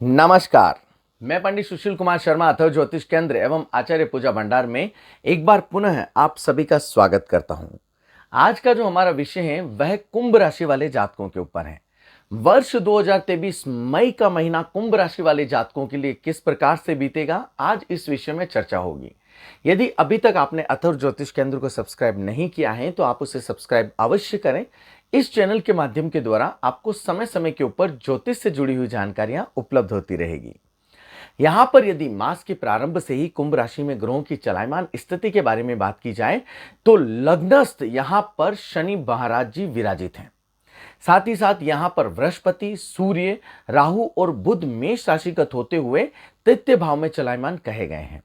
नमस्कार। मैं पंडित सुशील कुमार शर्मा अथर्व ज्योतिष केंद्र एवं आचार्य पूजा भंडार में एक बार पुनः आप सभी का स्वागत करता हूं। आज का जो हमारा विषय है वह कुंभ राशि वाले जातकों के ऊपर है। वर्ष 2023 मई का महीना कुंभ राशि वाले जातकों के लिए किस प्रकार से बीतेगा, आज इस विषय में चर्चा होगी। यदि अभी तक आपने अथर्व ज्योतिष केंद्र को सब्सक्राइब नहीं किया है तो आप उसे सब्सक्राइब अवश्य करें। इस चैनल के माध्यम के द्वारा आपको समय समय के ऊपर ज्योतिष से जुड़ी हुई जानकारियां उपलब्ध होती रहेगी। यहां पर यदि मास के प्रारंभ से ही कुंभ राशि में ग्रहों की चलायमान स्थिति के बारे में बात की जाए तो लग्नस्थ यहां पर शनि महाराज जी विराजित हैं। साथ ही साथ यहां पर बृहस्पति, सूर्य, राहु और बुध मेष राशिगत होते हुए तृतीय भाव में चलायमान कहे गए हैं।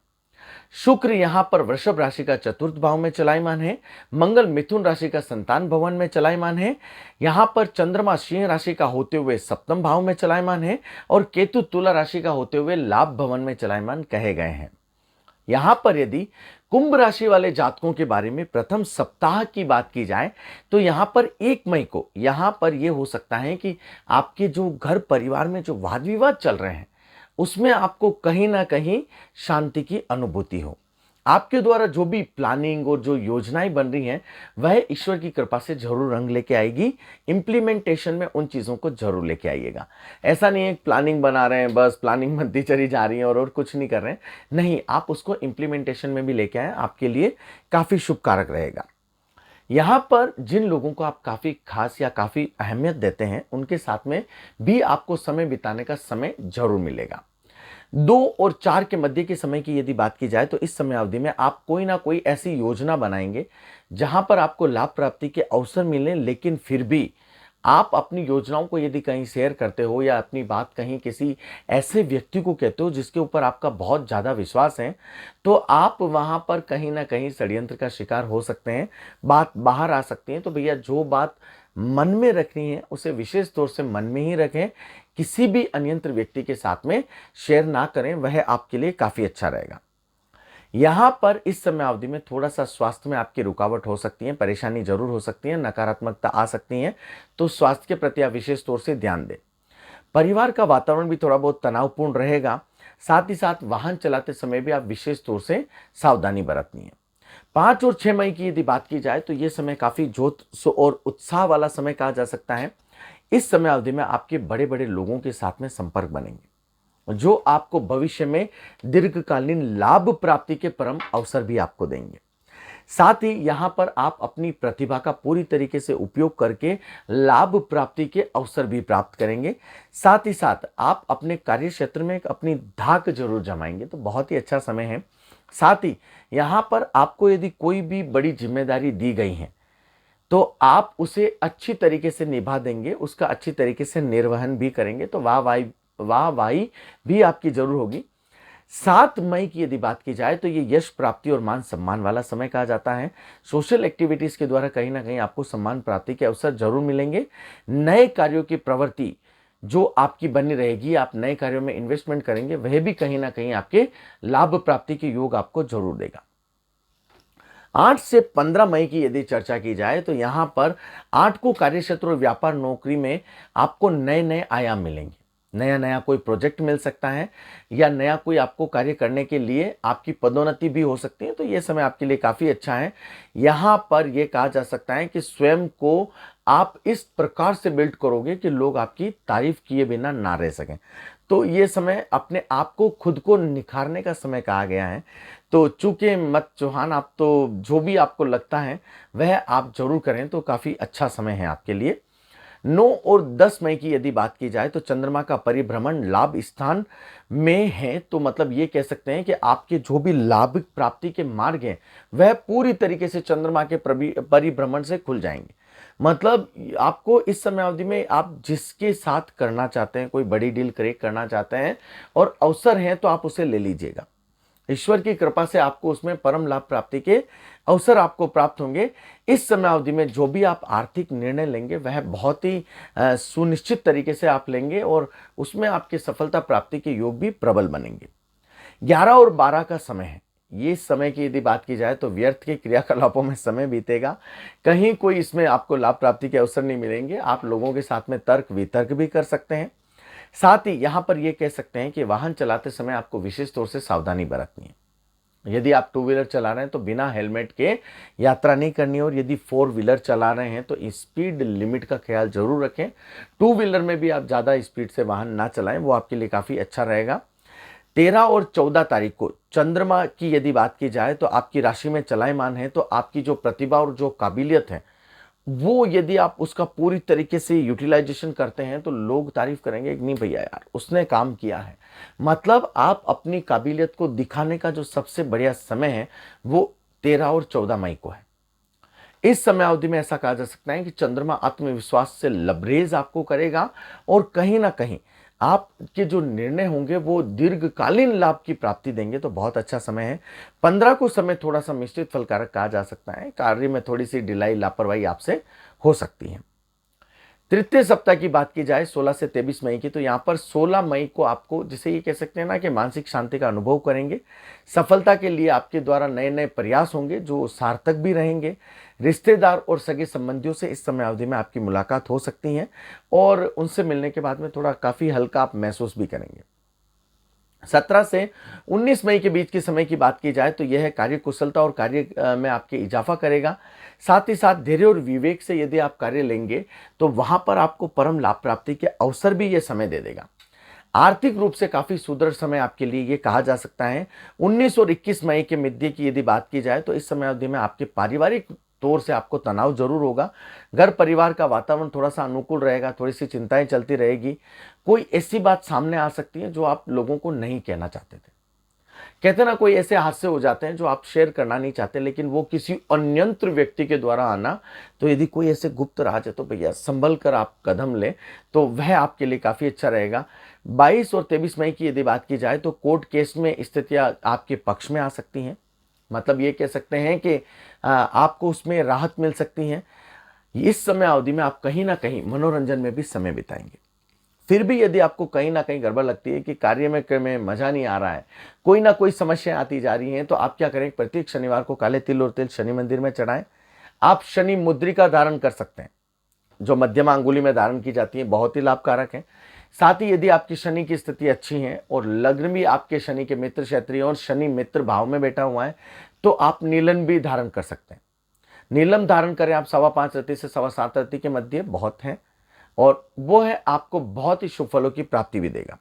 शुक्र यहां पर वृषभ राशि का चतुर्थ भाव में चलायमान है। मंगल मिथुन राशि का संतान भवन में चलायमान है। यहां पर चंद्रमा सिंह राशि का होते हुए सप्तम भाव में चलायमान है और केतु तुला राशि का होते हुए लाभ भवन में चलायमान कहे गए हैं। यहां पर यदि कुंभ राशि वाले जातकों के बारे में प्रथम सप्ताह की बात की जाए तो यहां पर 1 मई को यहां पर यह हो सकता है कि आपके जो घर परिवार में जो वाद विवाद चल रहे हैं उसमें आपको कहीं ना कहीं शांति की अनुभूति हो। आपके द्वारा जो भी प्लानिंग और जो योजनाएं बन रही हैं वह ईश्वर की कृपा से जरूर रंग लेके आएगी। इंप्लीमेंटेशन में उन चीजों को जरूर लेके आइएगा। ऐसा नहीं है प्लानिंग बना रहे हैं बस प्लानिंग बनती चली जा रही है और कुछ नहीं कर रहे हैं, नहीं, आप उसको इंप्लीमेंटेशन में भी लेके आए, आपके लिए काफी शुभ कारक रहेगा। यहां पर जिन लोगों को आप काफी खास या काफी अहमियत देते हैं उनके साथ में भी आपको समय बिताने का समय जरूर मिलेगा। 2 और 4 के मध्य के समय की यदि बात की जाए तो इस समय अवधि में आप कोई ना कोई ऐसी योजना बनाएंगे जहां पर आपको लाभ प्राप्ति के अवसर मिले, लेकिन फिर भी आप अपनी योजनाओं को यदि कहीं शेयर करते हो या अपनी बात कहीं किसी ऐसे व्यक्ति को कहते हो जिसके ऊपर आपका बहुत ज़्यादा विश्वास है, तो आप वहां पर कहीं ना कहीं षड्यंत्र का शिकार हो सकते हैं, बात बाहर आ सकती है। तो भैया जो बात मन में रखनी है उसे विशेष तौर से मन में ही रखें, किसी भी अन्यंत्र व्यक्ति के साथ में शेयर ना करें, वह आपके लिए काफ़ी अच्छा रहेगा। यहां पर इस समय अवधि में थोड़ा सा स्वास्थ्य में आपकी रुकावट हो सकती है, परेशानी जरूर हो सकती है, नकारात्मकता आ सकती है, तो स्वास्थ्य के प्रति आप विशेष तौर से ध्यान दें। परिवार का वातावरण भी थोड़ा बहुत तनावपूर्ण रहेगा। साथ ही साथ वाहन चलाते समय भी आप विशेष तौर से सावधानी बरतनी है। 5 और 6 मई की यदि बात की जाए तो यह समय काफी जोश और उत्साह वाला समय कहा जा सकता है। इस समय अवधि में आपके बड़े बड़े लोगों के साथ में संपर्क बनेंगे जो आपको भविष्य में दीर्घकालीन लाभ प्राप्ति के परम अवसर भी आपको देंगे। साथ ही यहां पर आप अपनी प्रतिभा का पूरी तरीके से उपयोग करके लाभ प्राप्ति के अवसर भी प्राप्त करेंगे। साथ ही साथ आप अपने कार्य क्षेत्र में अपनी धाक जरूर जमाएंगे, तो बहुत ही अच्छा समय है। साथ ही यहां पर आपको यदि कोई भी बड़ी जिम्मेदारी दी गई है तो आप उसे अच्छी तरीके से निभा देंगे, उसका अच्छी तरीके से निर्वहन भी करेंगे, तो वाह वाही भी आपकी जरूर होगी। 7 मई की यदि बात की जाए तो ये यश प्राप्ति और मान सम्मान वाला समय कहा जाता है। सोशल एक्टिविटीज के द्वारा कहीं ना कहीं आपको सम्मान प्राप्ति के अवसर जरूर मिलेंगे। नए कार्यों की प्रवृत्ति जो आपकी बनी रहेगी, आप नए कार्यों में इन्वेस्टमेंट करेंगे, वह भी कहीं ना कहीं आपके लाभ प्राप्ति के योग आपको जरूर देगा। 8 से 15 मई की यदि चर्चा की जाए तो यहां पर 8 को कार्यक्षेत्र और व्यापार नौकरी में आपको नए नए आयाम मिलेंगे। नया नया कोई प्रोजेक्ट मिल सकता है या नया कोई आपको कार्य करने के लिए आपकी पदोन्नति भी हो सकती है, तो यह समय आपके लिए काफी अच्छा है। यहां पर यह कहा जा सकता है कि स्वयं को आप इस प्रकार से बिल्ड करोगे कि लोग आपकी तारीफ किए बिना ना रह सकें। तो ये समय अपने आप को खुद को निखारने का समय कहा गया है। तो चूंकि मत चौहान, आप तो जो भी आपको लगता है वह आप जरूर करें, तो काफी अच्छा समय है आपके लिए। 9 और 10 मई की यदि बात की जाए तो चंद्रमा का परिभ्रमण लाभ स्थान में है, तो मतलब ये कह सकते हैं कि आपके जो भी लाभ प्राप्ति के मार्ग हैं वह पूरी तरीके से चंद्रमा के परिभ्रमण से खुल जाएंगे। मतलब आपको इस समय अवधि में आप जिसके साथ करना चाहते हैं, कोई बड़ी डील क्रैक करना चाहते हैं और अवसर है तो आप उसे ले लीजिएगा। ईश्वर की कृपा से आपको उसमें परम लाभ प्राप्ति के अवसर आपको प्राप्त होंगे। इस समय अवधि में जो भी आप आर्थिक निर्णय लेंगे वह बहुत ही सुनिश्चित तरीके से आप लेंगे और उसमें आपकी सफलता प्राप्ति के योग भी प्रबल बनेंगे। 11 और 12 का समय है। ये समय की यदि बात की जाए तो व्यर्थ के क्रियाकलापों में समय बीतेगा, कहीं कोई इसमें आपको लाभ प्राप्ति के अवसर नहीं मिलेंगे। आप लोगों के साथ में तर्क वितर्क भी कर सकते हैं। साथ ही यहां पर यह कह सकते हैं कि वाहन चलाते समय आपको विशेष तौर से सावधानी बरतनी है। यदि आप टू व्हीलर चला रहे हैं तो बिना हेलमेट के यात्रा नहीं करनी है, और यदि फोर व्हीलर चला रहे हैं तो स्पीड लिमिट का ख्याल जरूर रखें। टू व्हीलर में भी आप ज़्यादा स्पीड से वाहन ना चलाएं, वो आपके लिए काफ़ी अच्छा रहेगा। 13 और 14 तारीख को चंद्रमा की यदि बात की जाए तो आपकी राशि में चलायमान है, तो आपकी जो प्रतिभा और जो काबिलियत है वो यदि आप उसका पूरी तरीके से यूटिलाइजेशन करते हैं तो लोग तारीफ करेंगे कि नहीं भैया यार उसने काम किया है। मतलब आप अपनी काबिलियत को दिखाने का जो सबसे बढ़िया समय है वो 13 और 14 मई को है। इस समय अवधि में ऐसा कहा जा सकता है कि चंद्रमा आत्मविश्वास से लबरेज आपको करेगा, और कहीं ना कहीं आपके जो निर्णय होंगे वो दीर्घकालीन लाभ की प्राप्ति देंगे, तो बहुत अच्छा समय है। 15 को समय थोड़ा सा मिश्रित फलकारक कहा जा सकता है, कार्य में थोड़ी सी ढिलाई लापरवाही आपसे हो सकती है। तृतीय सप्ताह की बात की जाए 16 से 23 मई की, तो यहाँ पर 16 मई को आपको जिसे ये कह सकते हैं ना कि मानसिक शांति का अनुभव करेंगे। सफलता के लिए आपके द्वारा नए नए प्रयास होंगे जो सार्थक भी रहेंगे। रिश्तेदार और सगे संबंधियों से इस समय अवधि में आपकी मुलाकात हो सकती है, और उनसे मिलने के बाद में थोड़ा काफ़ी हल्का आप महसूस भी करेंगे। 17 से 19 मई के बीच के समय की बात की जाए तो यह कार्य कुशलता और कार्य में आपके इजाफा करेगा। साथ ही साथ धैर्य और विवेक से यदि आप कार्य लेंगे तो वहां पर आपको परम लाभ प्राप्ति के अवसर भी यह समय दे देगा। आर्थिक रूप से काफी सुदृढ़ समय आपके लिए ये कहा जा सकता है। 19 और 21 मई के मध्य की यदि बात की जाए तो इस समय अवधि में आपके पारिवारिक तौर से आपको तनाव जरूर होगा। घर परिवार का वातावरण थोड़ा सा अनुकूल रहेगा, थोड़ी सी चिंताएं चलती रहेगी। कोई ऐसी बात सामने आ सकती है जो आप लोगों को नहीं कहना चाहते थे। कहते ना कोई ऐसे हादसे हो जाते हैं जो आप शेयर करना नहीं चाहते, लेकिन वो किसी अन्यंत्र व्यक्ति के द्वारा आना, तो यदि कोई ऐसे गुप्त राज है तो भैया संभल कर आप कदम लें, तो वह आपके लिए काफी अच्छा रहेगा। 22 और 23 मई की यदि बात की जाए तो कोर्ट केस में स्थितियां आपके पक्ष में आ सकती हैं। मतलब ये कह सकते हैं कि आपको उसमें राहत मिल सकती है। इस समय अवधि में आप कहीं ना कहीं मनोरंजन में भी समय बिताएंगे। फिर भी यदि आपको कहीं ना कहीं गड़बड़ लगती है कि कार्य में मजा नहीं आ रहा है, कोई ना कोई समस्या आती जा रही हैं, तो आप क्या करें, प्रत्येक शनिवार को काले तिल और तिल शनि मंदिर में चढ़ाएं। आप शनि मुद्रिका धारण कर सकते हैं, जो मध्यमा अंगुली में धारण की जाती है, बहुत ही लाभकारक है। साथ ही यदि आपकी शनि की स्थिति अच्छी है और लग्न भी आपके शनि के मित्र क्षेत्रीय और शनि मित्र भाव में बैठा हुआ है, तो आप नीलन भी धारण कर सकते हैं। नीलम धारण करें आप 5.25 रत्ती से 7.25 रत्ती के मध्य, बहुत है, और वो है आपको बहुत ही शुभ फलों की प्राप्ति भी देगा।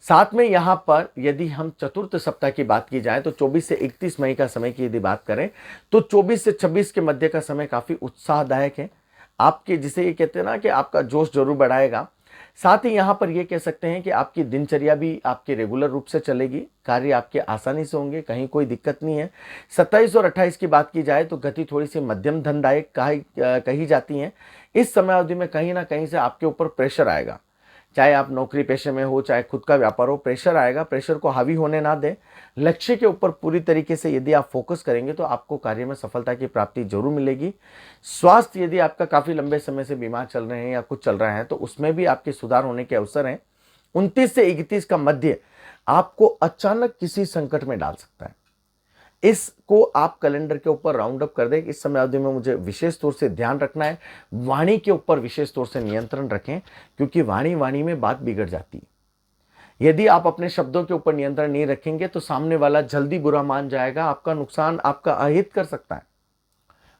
साथ में यहां पर यदि हम चतुर्थ सप्ताह की बात की जाए तो 24 से 31 मई का समय की यदि बात करें तो 24 से 26 के मध्य का समय काफी उत्साहदायक है। आपके जिसे ये कहते हैं ना कि आपका जोश जरूर बढ़ाएगा। साथ ही यहां पर यह कह सकते हैं कि आपकी दिनचर्या भी आपकी रेगुलर रूप से चलेगी, कार्य आपके आसानी से होंगे, कहीं कोई दिक्कत नहीं है। 27 और 28 की बात की जाए तो गति थोड़ी सी मध्यम धनदायक कही जाती है। इस समय अवधि में कहीं ना कहीं से आपके ऊपर प्रेशर आएगा, चाहे आप नौकरी पेशे में हो चाहे खुद का व्यापार हो, प्रेशर आएगा। प्रेशर को हावी होने ना दें। लक्ष्य के ऊपर पूरी तरीके से यदि आप फोकस करेंगे तो आपको कार्य में सफलता की प्राप्ति जरूर मिलेगी। स्वास्थ्य यदि आपका काफी लंबे समय से बीमार चल रहे हैं या कुछ चल रहा है तो उसमें भी आपके सुधार होने के अवसर हैं। 29 से 31 का मध्य आपको अचानक किसी संकट में डाल सकता है। इसको आप कैलेंडर के ऊपर राउंड अप कर दें। इस समय अवधि में मुझे विशेष तौर से ध्यान रखना है, वाणी के ऊपर विशेष तौर से नियंत्रण रखें, क्योंकि वाणी में बात बिगड़ जाती है। यदि आप अपने शब्दों के ऊपर नियंत्रण नहीं रखेंगे तो सामने वाला जल्दी बुरा मान जाएगा, आपका नुकसान, आपका अहित कर सकता है।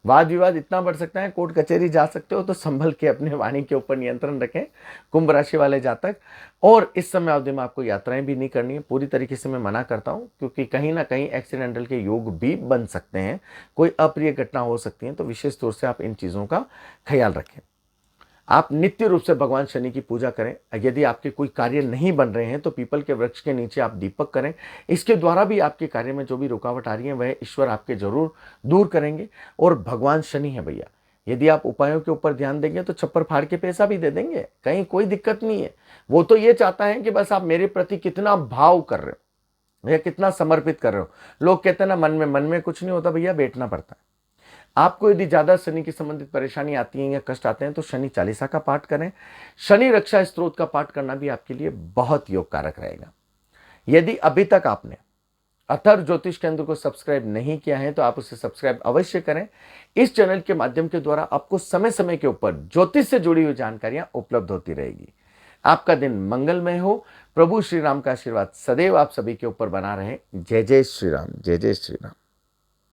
वाद विवाद इतना बढ़ सकता है, कोर्ट कचहरी जा सकते हो, तो संभल के अपने वाणी के ऊपर नियंत्रण रखें कुंभ राशि वाले जातक। और इस समय अवधि में आपको यात्राएं भी नहीं करनी है, पूरी तरीके से मैं मना करता हूं, क्योंकि कहीं ना कहीं एक्सीडेंटल के योग भी बन सकते हैं, कोई अप्रिय घटना हो सकती है, तो विशेष तौर से आप इन चीजों का ख्याल रखें। आप नित्य रूप से भगवान शनि की पूजा करें। यदि आपके कोई कार्य नहीं बन रहे हैं तो पीपल के वृक्ष के नीचे आप दीपक करें। इसके द्वारा भी आपके कार्य में जो भी रुकावट आ रही है वह ईश्वर आपके जरूर दूर करेंगे। और भगवान शनि है भैया, यदि आप उपायों के ऊपर ध्यान देंगे तो छप्पर फाड़ के पैसा भी दे देंगे, कहीं कोई दिक्कत नहीं है। वो तो ये चाहता है कि बस आप मेरे प्रति कितना भाव कर रहे हो या कितना समर्पित कर रहे हो। लोग कहते हैं ना मन में कुछ नहीं होता भैया, बैठना पड़ता है। आपको यदि ज्यादा शनि की संबंधित परेशानी आती है या कष्ट आते हैं तो शनि चालीसा का पाठ करें। शनि रक्षा स्तोत्र का पाठ करना भी आपके लिए बहुत योगकारक रहेगा। यदि अभी तक आपने अथर्व ज्योतिष केंद्र को सब्सक्राइब नहीं किया है तो आप उसे सब्सक्राइब अवश्य करें। इस चैनल के माध्यम के द्वारा आपको समय समय के ऊपर ज्योतिष से जुड़ी हुई जानकारियां उपलब्ध होती रहेगी। आपका दिन मंगलमय हो। प्रभु श्री राम का आशीर्वाद सदैव आप सभी के ऊपर बना रहे। जय जय श्री राम, जय जय श्री राम।